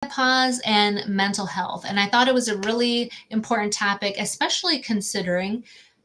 Menopause and mental health. And I thought it was a really important topic, especially considering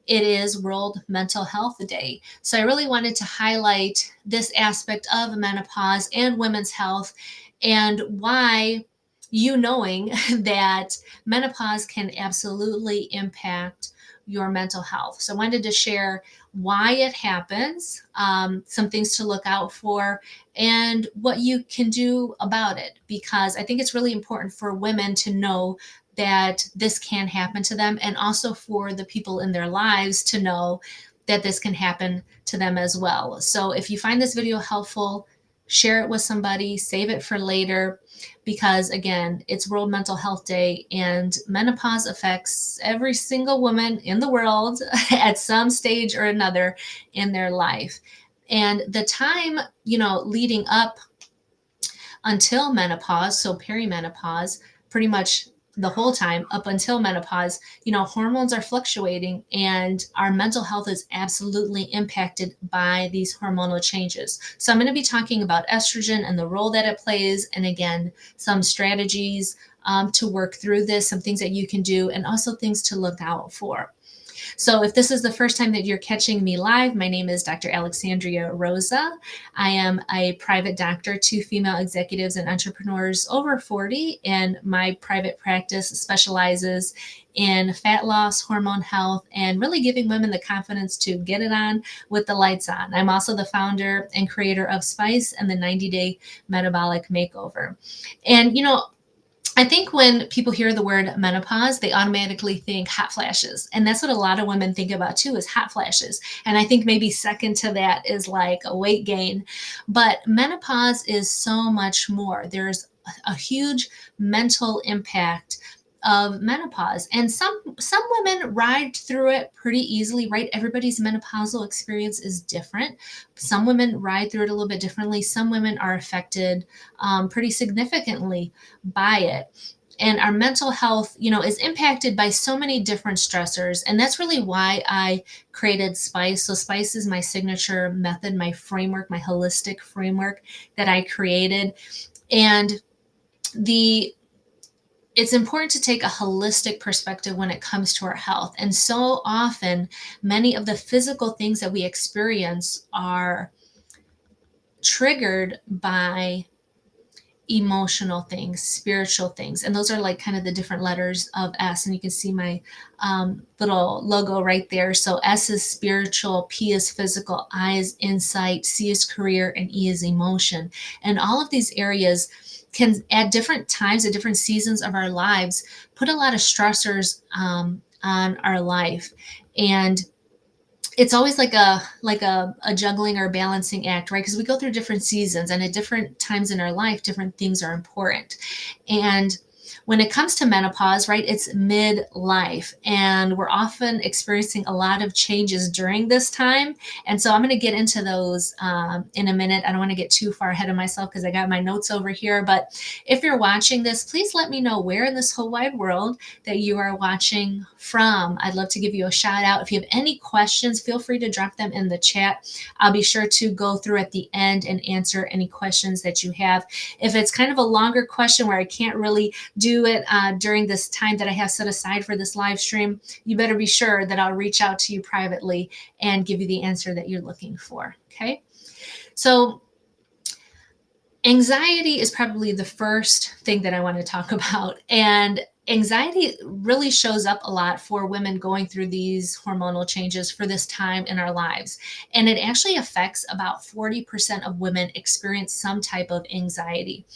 it is World Mental Health Day. So I really wanted to highlight this aspect of menopause and women's health and why you knowing that menopause can absolutely impact your mental health. So I wanted to share why it happens, some things to look out for, and what you can do about it. Because I think it's really important for women to know that this can happen to them, and also for the people in their lives to know that this can happen to them as well. So if you find this video helpful, share it with somebody, save it for later, because again, it's World Mental Health Day and menopause affects every single woman in the world at some stage or another in their life. And the time, leading up until menopause, so perimenopause, pretty much the whole time up until menopause, hormones are fluctuating and our mental health is absolutely impacted by these hormonal changes. So I'm going to be talking about estrogen and the role that it plays, and again, some strategies to work through this, some things that you can do, and also things to look out for. So if this is the first time that you're catching me live, my name is Dr. Alexandria Rosa. I am a private doctor to female executives and entrepreneurs over 40, and my private practice specializes in fat loss, hormone health, and really giving women the confidence to get it on with the lights on. I'm also the founder and creator of Spice and the 90-Day Metabolic Makeover. And, I think when people hear the word menopause, they automatically think hot flashes. And that's what a lot of women think about too, is hot flashes. And I think maybe second to that is like a weight gain. But menopause is so much more. There's a huge mental impact of menopause, and some women ride through it pretty easily, right? Everybody's menopausal experience is different. Some women ride through it a little bit differently. Some women are affected pretty significantly by it. And our mental health, is impacted by so many different stressors. And that's really why I created Spice. So Spice is my signature method, my framework, my holistic framework that I created. And it's important to take a holistic perspective when it comes to our health. And so often, many of the physical things that we experience are triggered by emotional things, spiritual things. And those are like kind of the different letters of S. And you can see my little logo right there. So S is spiritual, P is physical, I is insight, C is career, and E is emotion. And all of these areas can, at different times, at different seasons of our lives, put a lot of stressors on our life. And it's always like a juggling or balancing act, right? Because we go through different seasons, and at different times in our life, different things are important. And when it comes to menopause, right, it's midlife, and we're often experiencing a lot of changes during this time. And so I'm going to get into those in a minute. I don't want to get too far ahead of myself because I got my notes over here. But if you're watching this, please let me know where in this whole wide world that you are watching from. I'd love to give you a shout out. If you have any questions, feel free to drop them in the chat. I'll be sure to go through at the end and answer any questions that you have. If it's kind of a longer question where I can't really do it during this time that I have set aside for this live stream, you better be sure that I'll reach out to you privately and give you the answer that you're looking for. Okay. So anxiety is probably the first thing that I want to talk about. And anxiety really shows up a lot for women going through these hormonal changes for this time in our lives. And it actually affects about 40% of women experience some type of anxiety.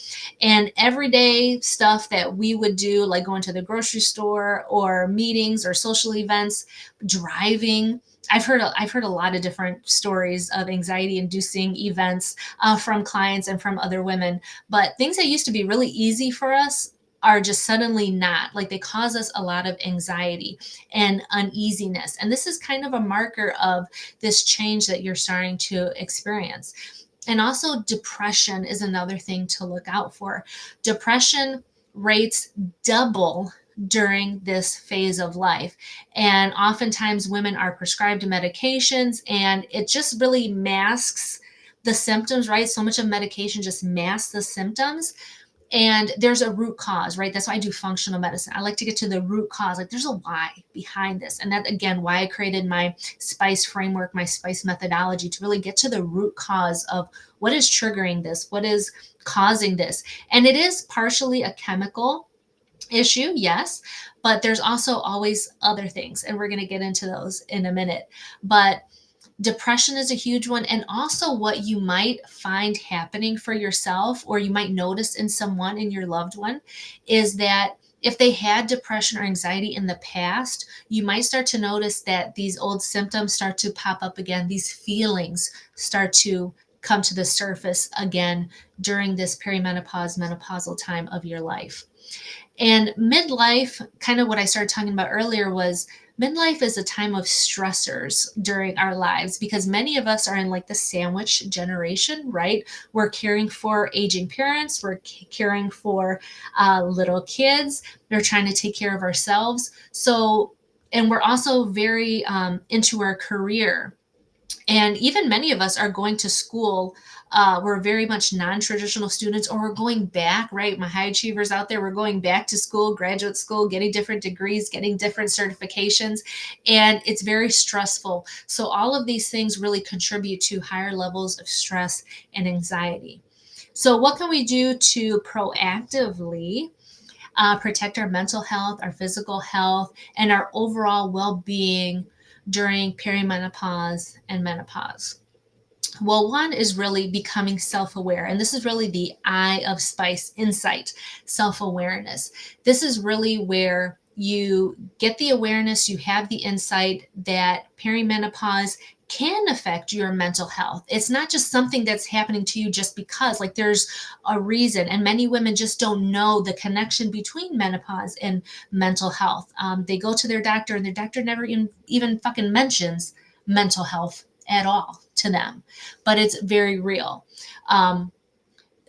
And everyday stuff that we would do, like going to the grocery store or meetings or social events, driving, I've heard a lot of different stories of anxiety-inducing events from clients and from other women. But things that used to be really easy for us are just suddenly not. Like, they cause us a lot of anxiety and uneasiness. And this is kind of a marker of this change that you're starting to experience. And also depression is another thing to look out for. Depression rates double during this phase of life. And oftentimes women are prescribed medications, and it just really masks the symptoms, right? So much of medication just masks the symptoms. And there's a root cause, right? That's why I do functional medicine. I like to get to the root cause. Like there's a why behind this. And that, again, why I created my spice framework, my spice methodology, to really get to the root cause of what is triggering this, what is causing this. And it is partially a chemical issue, yes, but there's also always other things. And we're going to get into those in a minute. But depression is a huge one. And also, what you might find happening for yourself, or you might notice in someone, in your loved one, is that if they had depression or anxiety in the past, you might start to notice that these old symptoms start to pop up again. These feelings start to come to the surface again during this perimenopause, menopausal time of your life. And midlife, kind of what I started talking about earlier, was midlife is a time of stressors during our lives, because many of us are in like the sandwich generation, right? We're caring for aging parents, we're caring for little kids, we're trying to take care of ourselves. So, and we're also very into our career, and even many of us are going to school. We're very much non-traditional students, or we're going back, right? My high achievers out there, we're going back to school, graduate school, getting different degrees, getting different certifications, and it's very stressful. So all of these things really contribute to higher levels of stress and anxiety. So what can we do to proactively protect our mental health, our physical health, and our overall well-being during perimenopause and menopause? Well, one is really becoming self aware. And this is really the eye of spice insight, self awareness. This is really where you get the awareness, you have the insight that perimenopause can affect your mental health. It's not just something that's happening to you just because, like, there's a reason. And many women just don't know the connection between menopause and mental health. They go to their doctor, and their doctor never even fucking mentions mental health at all to them, but it's very real. Um,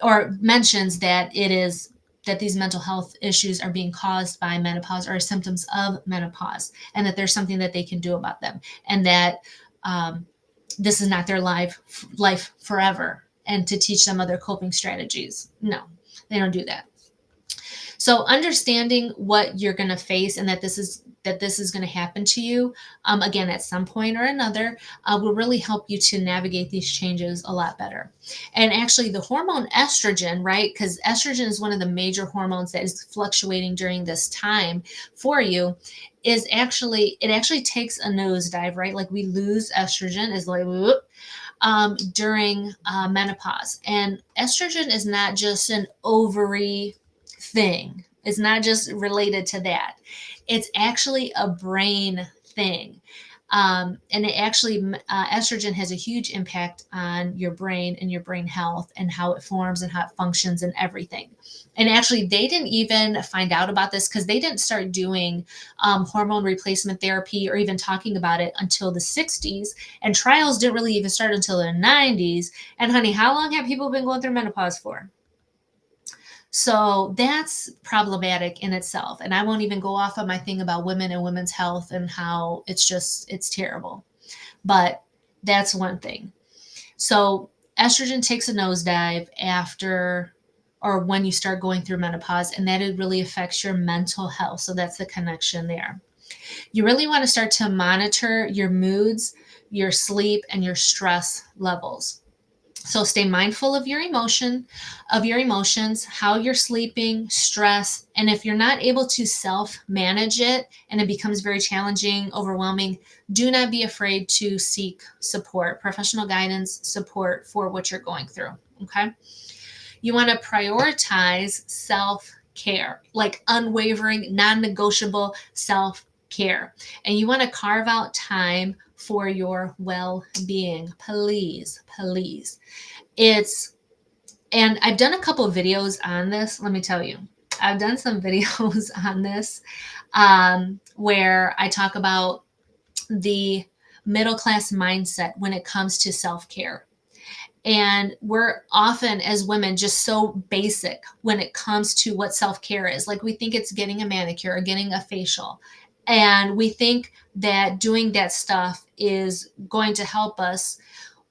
or mentions that it is that these mental health issues are being caused by menopause or symptoms of menopause, and that there's something that they can do about them, and that um, this is not their life forever, and to teach them other coping strategies. No, they don't do that. So understanding what you're going to face, and that this is going to happen to you, again, at some point or another, will really help you to navigate these changes a lot better. And actually, the hormone estrogen, right? Because estrogen is one of the major hormones that is fluctuating during this time for you. It actually takes a nosedive, right? Like, we lose estrogen, is like whoop, during menopause. And estrogen is not just an ovary thing. It's not just related to that. It's actually a brain thing. And it actually, estrogen has a huge impact on your brain and your brain health, and how it forms and how it functions and everything. And actually, they didn't even find out about this, because they didn't start doing hormone replacement therapy or even talking about it until the 60s. And trials didn't really even start until the 90s. And honey, how long have people been going through menopause for? So that's problematic in itself. And I won't even go off on my thing about women and women's health and how it's terrible. But that's one thing. So estrogen takes a nosedive after, or when you start going through menopause, and that it really affects your mental health. So that's the connection there. You really want to start to monitor your moods, your sleep, and your stress levels. So stay mindful of your emotions, how you're sleeping, stress, and if you're not able to self-manage it and it becomes very challenging, overwhelming, do not be afraid to seek support, professional guidance, support for what you're going through, okay? You want to prioritize self-care, like unwavering, non-negotiable self-care. And you want to carve out time for your well-being. Please, please. It's, and I've done a couple of videos on this. Let me tell you, I've done some videos on this where I talk about the middle class mindset when it comes to self-care. And we're often, as women, just so basic when it comes to what self-care is. Like, we think it's getting a manicure or getting a facial. And we think that doing that stuff is going to help us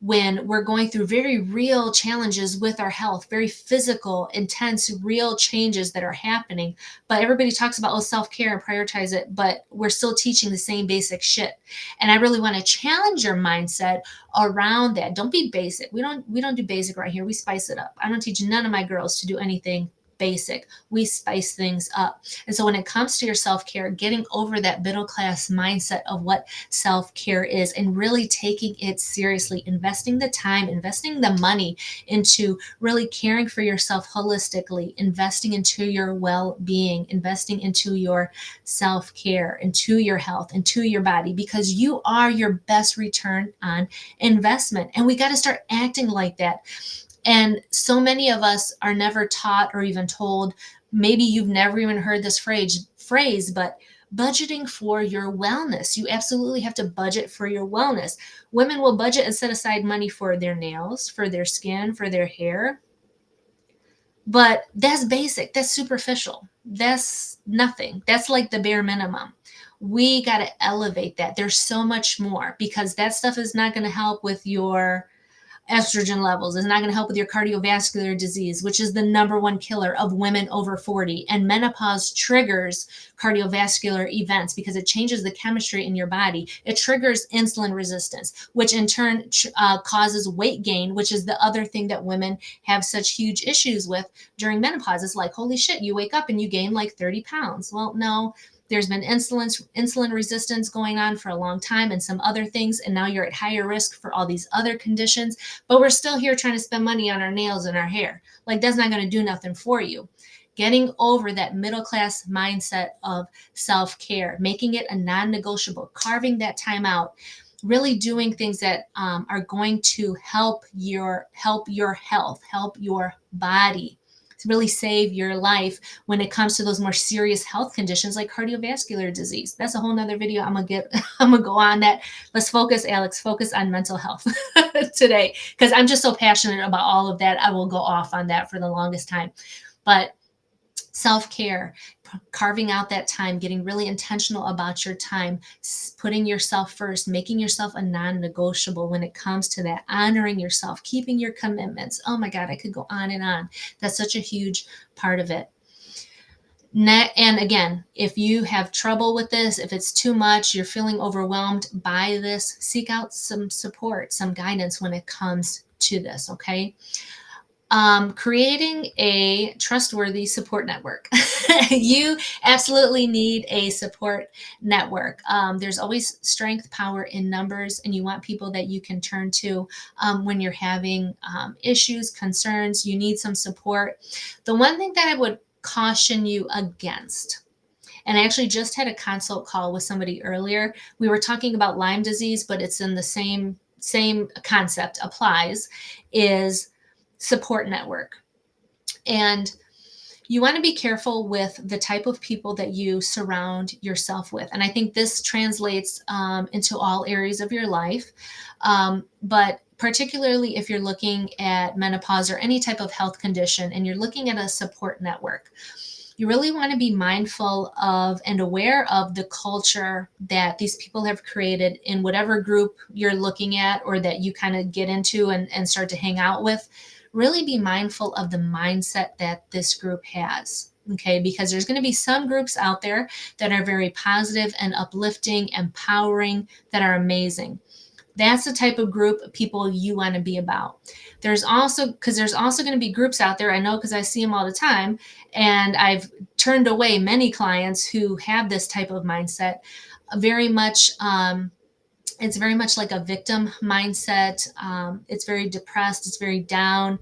when we're going through very real challenges with our health, very physical, intense, real changes that are happening. But everybody talks about, oh, self-care and prioritize it, but we're still teaching the same basic shit. And I really want to challenge your mindset around that. Don't be basic. We don't do basic right here. We spice it up. I don't teach none of my girls to do anything basic. We spice things up. And so when it comes to your self-care, getting over that middle class mindset of what self-care is and really taking it seriously, investing the time, investing the money into really caring for yourself holistically, investing into your well-being, investing into your self-care, into your health, into your body, because you are your best return on investment. And we got to start acting like that. And so many of us are never taught or even told, maybe you've never even heard this phrase, but budgeting for your wellness. You absolutely have to budget for your wellness. Women will budget and set aside money for their nails, for their skin, for their hair. But that's basic, that's superficial, that's nothing. That's like the bare minimum. We got to elevate that. There's so much more, because that stuff is not going to help with your estrogen levels. It's not going to help with your cardiovascular disease, which is the number one killer of women over 40. And menopause triggers cardiovascular events because it changes the chemistry in your body. It triggers insulin resistance, which in turn causes weight gain, which is the other thing that women have such huge issues with during menopause. It's like, holy shit, you wake up and you gain like 30 pounds. Well, no, there's been insulin resistance going on for a long time and some other things, and now you're at higher risk for all these other conditions, but we're still here trying to spend money on our nails and our hair. Like, that's not going to do nothing for you. Getting over that middle class mindset of self-care, making it a non-negotiable, carving that time out, really doing things that are going to help your health, help your body, to really save your life when it comes to those more serious health conditions like cardiovascular disease. That's a whole nother video I'm gonna go on that. Let's focus, Alex, focus on mental health today, because I'm just so passionate about all of that. I will go off on that for the longest time. But self-care, carving out that time, getting really intentional about your time, putting yourself first, making yourself a non-negotiable when it comes to that, honoring yourself, keeping your commitments. Oh my God, I could go on and on. That's such a huge part of it. And again, if you have trouble with this, if it's too much, you're feeling overwhelmed by this, seek out some support, some guidance when it comes to this, okay? Creating a trustworthy support network. You absolutely need a support network. There's always strength, power in numbers, and you want people that you can turn to when you're having issues, concerns. You need some support. The one thing that I would caution you against, and I actually just had a consult call with somebody earlier. We were talking about Lyme disease, but it's in the same concept applies, is support network. And you want to be careful with the type of people that you surround yourself with. And I think this translates into all areas of your life. But particularly if you're looking at menopause or any type of health condition and you're looking at a support network, you really want to be mindful of and aware of the culture that these people have created in whatever group you're looking at or that you kind of get into and start to hang out with. Really be mindful of the mindset that this group has. Okay, because there's going to be some groups out there that are very positive and uplifting, empowering, that are amazing. That's the type of group of people you want to be about. There's also going to be groups out there, I know because I see them all the time, and I've turned away many clients who have this type of mindset. Very much it's very much like a victim mindset. It's very depressed. It's very down.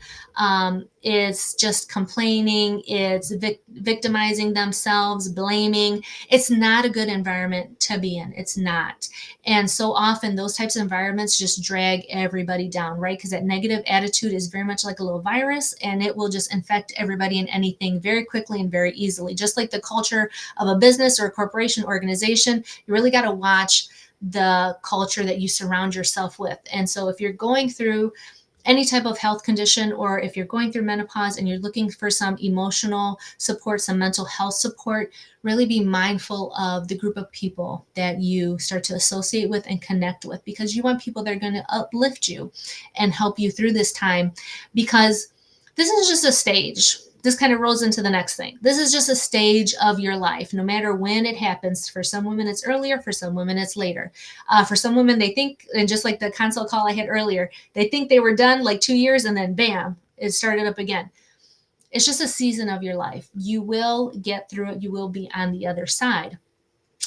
It's just complaining. It's victimizing themselves, blaming. It's not a good environment to be in. It's not. And so often those types of environments just drag everybody down, right? Because that negative attitude is very much like a little virus, and it will just infect everybody and anything very quickly and very easily. Just like the culture of a business or a corporation organization, you really got to watch the culture that you surround yourself with. And so if you're going through any type of health condition, or if you're going through menopause and you're looking for some emotional support, some mental health support, really be mindful of the group of people that you start to associate with and connect with, because you want people that are going to uplift you and help you through this time, because this is just a stage. This kind of rolls into the next thing. This is just a stage of your life, no matter when it happens. For some women, it's earlier. For some women, it's later. For some women, they think, and just like the consult call I had earlier, they think they were done like 2 years and then bam, it started up again. It's just a season of your life. You will get through it. You will be on the other side.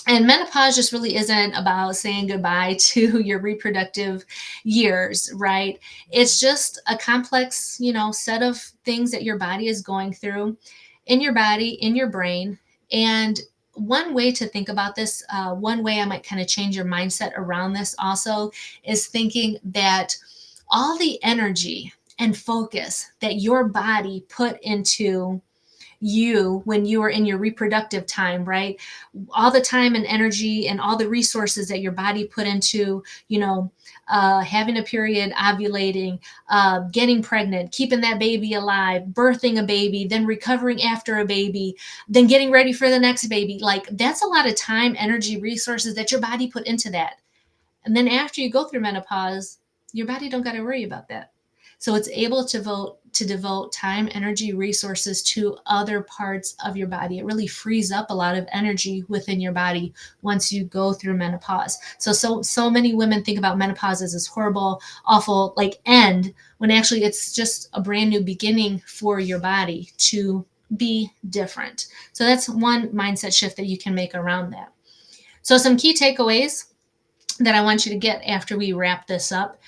And menopause just really isn't about saying goodbye to your reproductive years, right? It's just a complex, set of things that your body is going through in your body, in your brain. And one way to think about this, one way I might kind of change your mindset around this also, is thinking that all the energy and focus that your body put into you when you were in your reproductive time, right? All the time and energy and all the resources that your body put into, having a period, ovulating, getting pregnant, keeping that baby alive, birthing a baby, then recovering after a baby, then getting ready for the next baby. Like, that's a lot of time, energy, resources that your body put into that. And then after you go through menopause, your body don't got to worry about that. So it's able to devote time, energy, resources to other parts of your body. It really frees up a lot of energy within your body once you go through menopause. So many women think about menopause as this horrible, awful like end, when actually it's just a brand new beginning for your body to be different. So that's one mindset shift that you can make around that. So some key takeaways that I want you to get after we wrap this up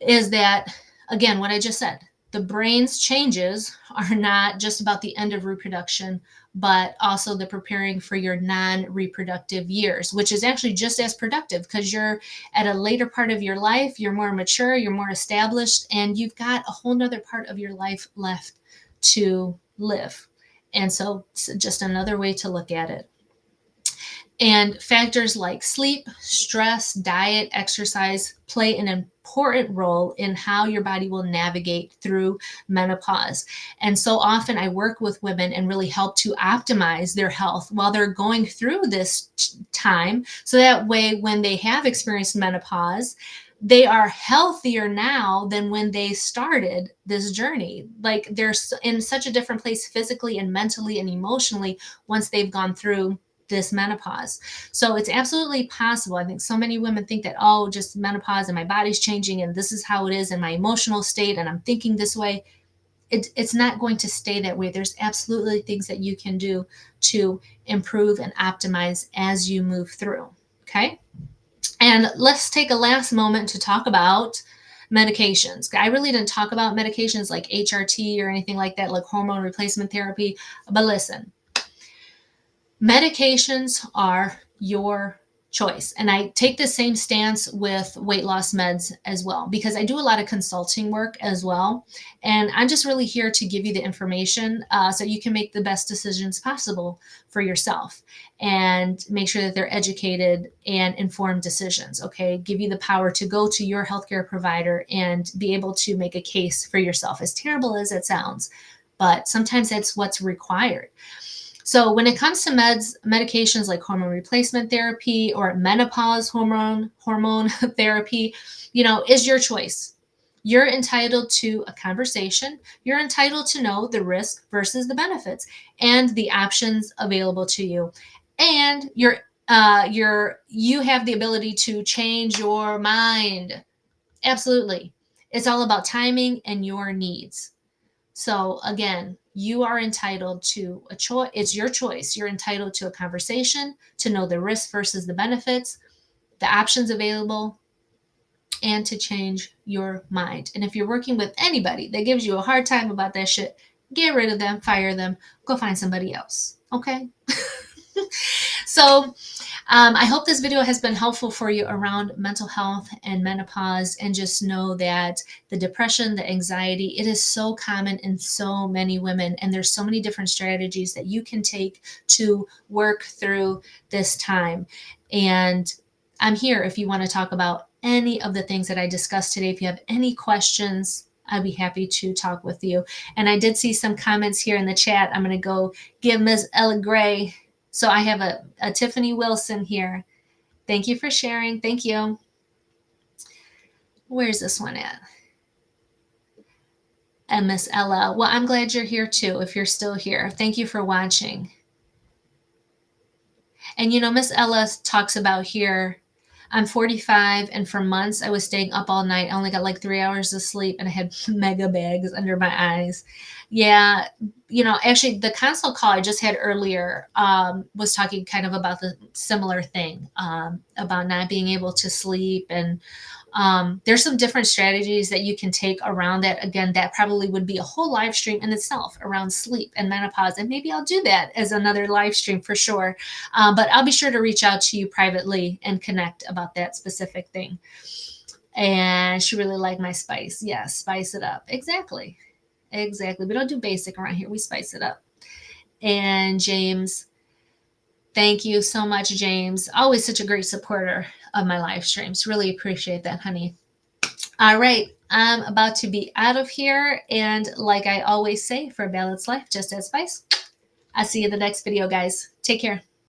is that, again, what I just said, the brain's changes are not just about the end of reproduction, but also the preparing for your non-reproductive years, which is actually just as productive, because you're at a later part of your life, you're more mature, you're more established, and you've got a whole nother part of your life left to live. And so it's just another way to look at it. And factors like sleep, stress, diet, exercise play an important role in how your body will navigate through menopause. And so often I work with women and really help to optimize their health while they're going through this time. So that way, when they have experienced menopause, they are healthier now than when they started this journey. Like, they're in such a different place physically and mentally and emotionally once they've gone through this menopause. So it's absolutely possible. I think so many women think that, oh, just menopause and my body's changing and this is how it is in my emotional state and I'm thinking this way. It's not going to stay that way. There's absolutely things that you can do to improve and optimize as you move through. Okay. And let's take a last moment to talk about medications. I really didn't talk about medications like HRT or anything like that, like hormone replacement therapy. But listen, medications are your choice. And I take the same stance with weight loss meds as well, because I do a lot of consulting work as well. And I'm just really here to give you the information so you can make the best decisions possible for yourself and make sure that they're educated and informed decisions. Okay. Give you the power to go to your healthcare provider and be able to make a case for yourself, as terrible as it sounds. But sometimes that's what's required. So when it comes to medications like hormone replacement therapy or menopause hormone therapy, is your choice. You're entitled to a conversation. You're entitled to know the risk versus the benefits and the options available to you. And you have the ability to change your mind. Absolutely. It's all about timing and your needs. So again, you are entitled to a choice. It's your choice. You're entitled to a conversation, to know the risks versus the benefits, the options available, and to change your mind. And if you're working with anybody that gives you a hard time about that shit, get rid of them, fire them, go find somebody else. Okay? So I hope this video has been helpful for you around mental health and menopause, and just know that the depression, the anxiety, it is so common in so many women, and there's so many different strategies that you can take to work through this time. And I'm here if you want to talk about any of the things that I discussed today. If you have any questions, I'd be happy to talk with you. And I did see some comments here in the chat. I'm going to go give Ms. Ella Gray. So I have a Tiffany Wilson here. Thank you for sharing. Thank you. Where's this one at? And Miss Ella. Well, I'm glad you're here too, if you're still here. Thank you for watching. And Miss Ella talks about here, I'm 45, and for months I was staying up all night. I only got like 3 hours of sleep, and I had mega bags under my eyes. Yeah, actually, the consult call I just had earlier was talking kind of about the similar thing, about not being able to sleep. And there's some different strategies that you can take around that. Again, that probably would be a whole live stream in itself around sleep and menopause. And maybe I'll do that as another live stream for sure. But I'll be sure to reach out to you privately and connect about that specific thing. And she really liked my spice. Yes, spice it up. Exactly. Exactly. We don't do basic around here. We spice it up. And James, thank you so much, James. Always such a great supporter of my live streams. Really appreciate that, honey. All right, I'm about to be out of here. And like I always say, for a balanced life, just add spice. I'll see you in the next video, guys. Take care.